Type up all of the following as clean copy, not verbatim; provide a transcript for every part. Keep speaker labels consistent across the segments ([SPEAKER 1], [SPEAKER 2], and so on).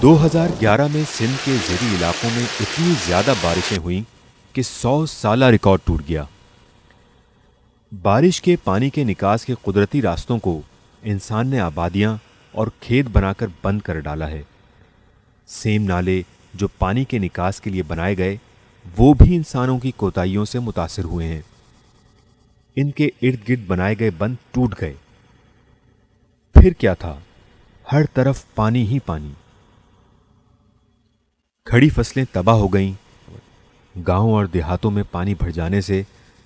[SPEAKER 1] 2011 میں سندھ کے زیریں علاقوں میں اتنی زیادہ بارشیں ہوئیں کہ 100 سالہ ریکارڈ ٹوٹ گیا۔ بارش کے پانی کے نکاس کے قدرتی راستوں کو انسان نے آبادیاں اور کھیت بنا کر بند کر ڈالا ہے۔ سیم نالے جو پانی کے نکاس کے لیے بنائے گئے وہ بھی انسانوں کی کوتاہیوں سے متاثر ہوئے ہیں۔ ان کے ارد گرد بنائے گئے بند ٹوٹ گئے۔ پھر کیا تھا؟ ہر طرف پانی ہی پانی۔ کھڑی فصلیں تباہ ہو گئیں۔ گاؤں اور دیہاتوں میں پانی بھر جانے سے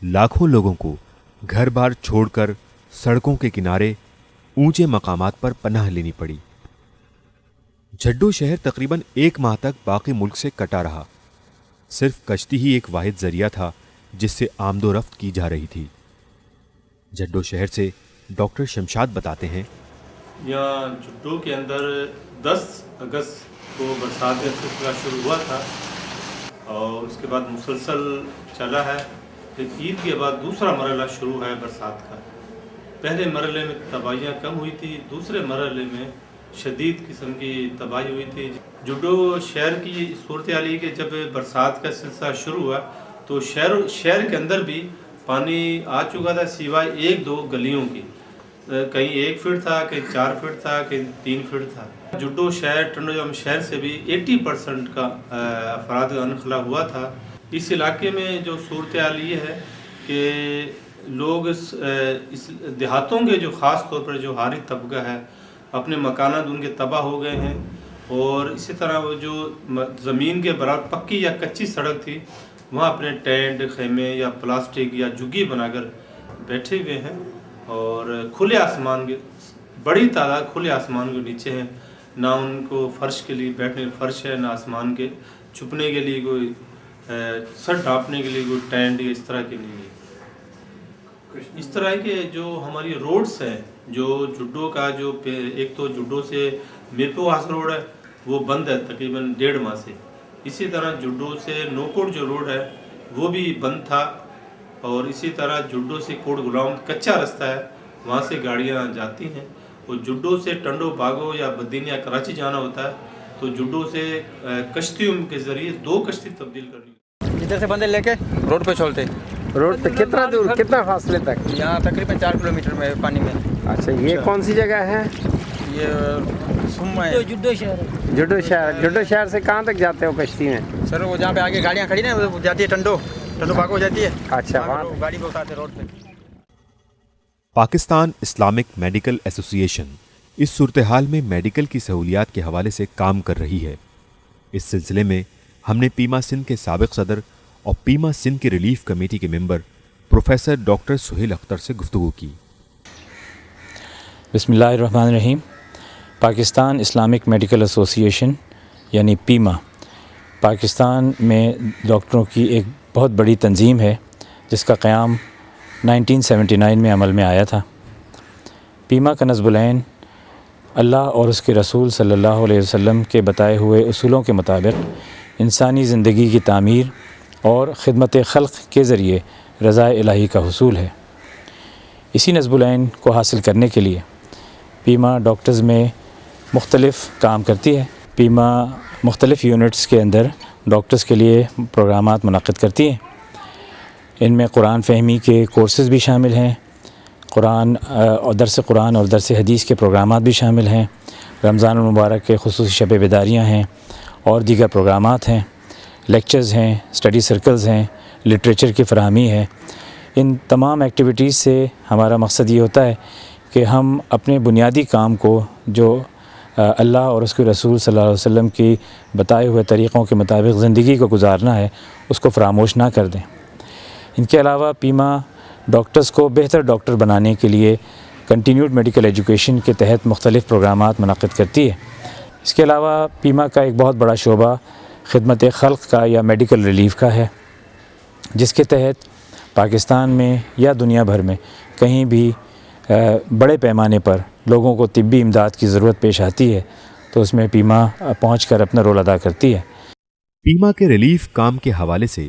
[SPEAKER 1] لاکھوں لوگوں کو گھر بار چھوڑ کر سڑکوں کے کنارے اونچے مقامات پر پناہ لینی پڑی۔ جھڈو شہر تقریباً 1 ماہ تک باقی ملک سے کٹا رہا۔ صرف کشتی ہی ایک واحد ذریعہ تھا جس سے آمد و رفت کی جا رہی تھی۔ جھڈو شہر سے ڈاکٹر شمشاد بتاتے ہیں،
[SPEAKER 2] یہاں جھڈو کے اندر 10 اگست کو برسات کا سلسلہ شروع ہوا تھا اور اس کے بعد مسلسل چلا ہے۔ پھر عید کے بعد دوسرا مرحلہ شروع ہے برسات کا۔ پہلے مرحلے میں تباہیاں کم ہوئی تھی، دوسرے مرحلے میں شدید قسم کی تباہی ہوئی تھی۔ جھڈو شہر کی صورتحال یہ کہ جب برسات کا سلسلہ شروع ہوا تو شہر کے اندر بھی پانی آ چکا تھا، سوائے 1-2 گلیوں کی۔ کہیں 1 فٹ تھا، کہیں 4 فٹ تھا، کہیں 3 فٹ تھا۔ جھڈو شہر ٹنڈو جام شہر سے بھی 80% کا افراد کا انخلا ہوا تھا۔ اس علاقے میں جو صورتحال یہ ہے کہ لوگ اس دیہاتوں کے جو خاص طور پر جو حاری طبقہ ہے اپنے مکانات ان کے تباہ ہو گئے ہیں، اور اسی طرح وہ جو زمین کے برابر پکی یا کچی سڑک تھی وہاں اپنے ٹینٹ، خیمے یا پلاسٹک یا جھگی بنا کر بیٹھے ہوئے ہیں، اور کھلے آسمان کے بڑی تعداد کھلے آسمان کے نیچے ہیں۔ نہ ان کو فرش کے لیے بیٹھنے فرش ہے، نہ آسمان کے چھپنے کے لیے کوئی سر ڈھانپنے کے لیے کوئی ٹینٹ یا اس طرح کے نہیں ہے۔ اس طرح کہ جو ہماری روڈز ہیں، جو جھڈو کا جو ایک تو جھڈو سے میرپورخاص روڈ ہے وہ بند ہے تقریباً 1.5 ماہ سے۔ اسی طرح جھڈو سے نوکوٹ جو روڈ ہے وہ بھی بند تھا، اور اسی طرح جھڈو سے کوٹ غلام کچا رستہ ہے، وہاں سے گاڑیاں جاتی ہیں۔ اور جھڈو سے ٹنڈو باغو یا بدین یا کراچی جانا ہوتا ہے تو جھڈو سے کشتیوں کے ذریعے 2 کشتی تبدیل کرنی۔
[SPEAKER 3] ادھر سے بندے لے کے روڈ پہ چھوڑتے۔
[SPEAKER 4] روڈ پہ کتنا دور، کتنا فاصلے تک؟
[SPEAKER 3] یہاں تقریباً 4 کلومیٹر میں پانی میں۔
[SPEAKER 4] اچھا، یہ کون سی جگہ ہے؟
[SPEAKER 3] یہ سما ہے،
[SPEAKER 4] جھڈو شہر۔ جھڈو شہر سے کہاں تک جاتے ہو کشتی میں؟
[SPEAKER 3] سر وہ جہاں پہ آگے گاڑیاں کھڑی نا وہ جاتی ہے ٹنڈو باغ ہو جاتی ہے۔
[SPEAKER 4] اچھا، وہاں
[SPEAKER 3] گاڑی کو اٹھاتے روڈ پہ۔
[SPEAKER 1] پاکستان اسلامک میڈیکل ایسوسی ایشن اس صورتحال میں میڈیکل کی سہولیات کے حوالے سے کام کر رہی ہے۔ اس سلسلے میں ہم نے پیما سندھ کے سابق صدر اور پیما سندھ کی ریلیف کمیٹی کے ممبر پروفیسر ڈاکٹر سہیل اختر سے گفتگو کی۔
[SPEAKER 5] بسم اللہ الرحمن الرحیم۔ پاکستان اسلامک میڈیکل ایسوسی ایشن یعنی پیما پاکستان میں ڈاکٹروں کی ایک بہت بڑی تنظیم ہے جس کا قیام 1979 میں عمل میں آیا تھا۔ پیما کا نصب العین اللہ اور اس کے رسول صلی اللہ علیہ وسلم کے بتائے ہوئے اصولوں کے مطابق انسانی زندگی کی تعمیر اور خدمت خلق کے ذریعے رضا الہی کا حصول ہے۔ اسی نصب العین کو حاصل کرنے کے لیے پیما ڈاکٹرز میں مختلف کام کرتی ہے۔ پیما مختلف یونٹس کے اندر ڈاکٹرز کے لیے پروگرامات منعقد کرتی ہیں۔ ان میں قرآن فہمی کے کورسز بھی شامل ہیں، قرآن اور درس حدیث کے پروگرامات بھی شامل ہیں، رمضان المبارک کے خصوصی شب بیداریاں ہیں اور دیگر پروگرامات ہیں، لیکچرز ہیں، اسٹڈی سرکلز ہیں، لٹریچر کی فراہمی ہے۔ ان تمام ایکٹیویٹیز سے ہمارا مقصد یہ ہوتا ہے کہ ہم اپنے بنیادی کام کو جو اللہ اور اس کے رسول صلی اللہ علیہ وسلم کی بتائے ہوئے طریقوں کے مطابق زندگی کو گزارنا ہے اس کو فراموش نہ کر دیں۔ ان کے علاوہ پیما ڈاکٹرز کو بہتر ڈاکٹر بنانے کے لیے کنٹینیوڈ میڈیکل ایجوکیشن کے تحت مختلف پروگرامات منعقد کرتی ہے۔ اس کے علاوہ پیما کا ایک بہت بڑا شعبہ خدمت خلق کا یا میڈیکل ریلیف کا ہے، جس کے تحت پاکستان میں یا دنیا بھر میں کہیں بھی بڑے پیمانے پر لوگوں کو طبی امداد کی ضرورت پیش آتی ہے تو اس میں پیما پہنچ کر اپنا رول ادا کرتی ہے۔
[SPEAKER 1] پیما کے ریلیف کام کے حوالے سے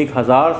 [SPEAKER 6] 1000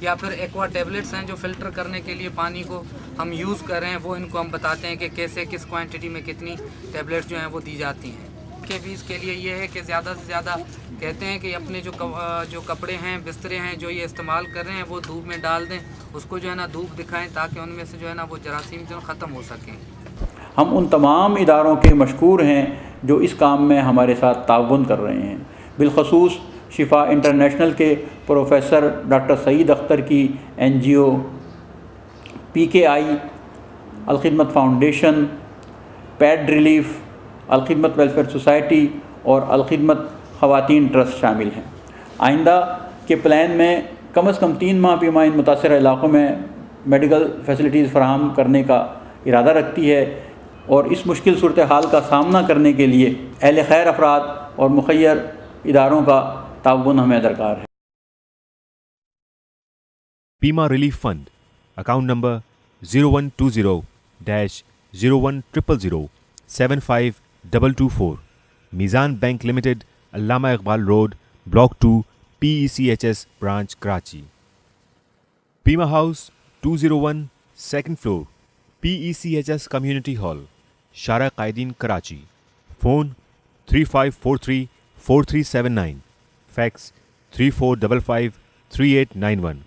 [SPEAKER 7] یا پھر ایکوا ٹیبلٹس ہیں جو فلٹر کرنے کے لیے پانی کو ہم یوز کر رہے ہیں، وہ ان کو ہم بتاتے ہیں کہ کیسے کس کوانٹٹی میں کتنی ٹیبلٹس جو ہیں وہ دی جاتی ہیں۔ کے بھی اس کے لیے یہ ہے کہ زیادہ سے زیادہ کہتے ہیں کہ اپنے جو کپڑے ہیں، بسترے ہیں جو یہ استعمال کر رہے ہیں وہ دھوپ میں ڈال دیں، اس کو جو ہے نا دھوپ دکھائیں تاکہ ان میں سے جو ہے نا وہ جراثیم جو ختم ہو سکیں۔
[SPEAKER 6] ہم ان تمام اداروں کے مشکور ہیں جو اس کام میں ہمارے ساتھ تعاون کر رہے ہیں، بالخصوص شفا انٹرنیشنل کے پروفیسر ڈاکٹر سعید اختر کی NGO PKI، الخدمت فاؤنڈیشن، پیڈ ریلیف، الخدمت ویلفیئر سوسائٹی اور الخدمت خواتین ٹرسٹ شامل ہیں۔ آئندہ کے پلان میں کم از کم 3 ماہ پیما ان متاثرہ علاقوں میں میڈیکل فیسلٹیز فراہم کرنے کا ارادہ رکھتی ہے، اور اس مشکل صورتحال کا سامنا کرنے کے لیے اہل خیر افراد اور مخیر اداروں کا تعاون ہمیں درکار ہے۔
[SPEAKER 1] پیما ریلیف فنڈ، اکاؤنٹ نمبر 0120-01000075224، میزان bank limited, Allama Iqbal road, block 2، PECHS branch Karachi. PIMA house 201 second floor, PECHS community hall, Shara Quaideen Karachi. Phone 35434379، fax 34553891۔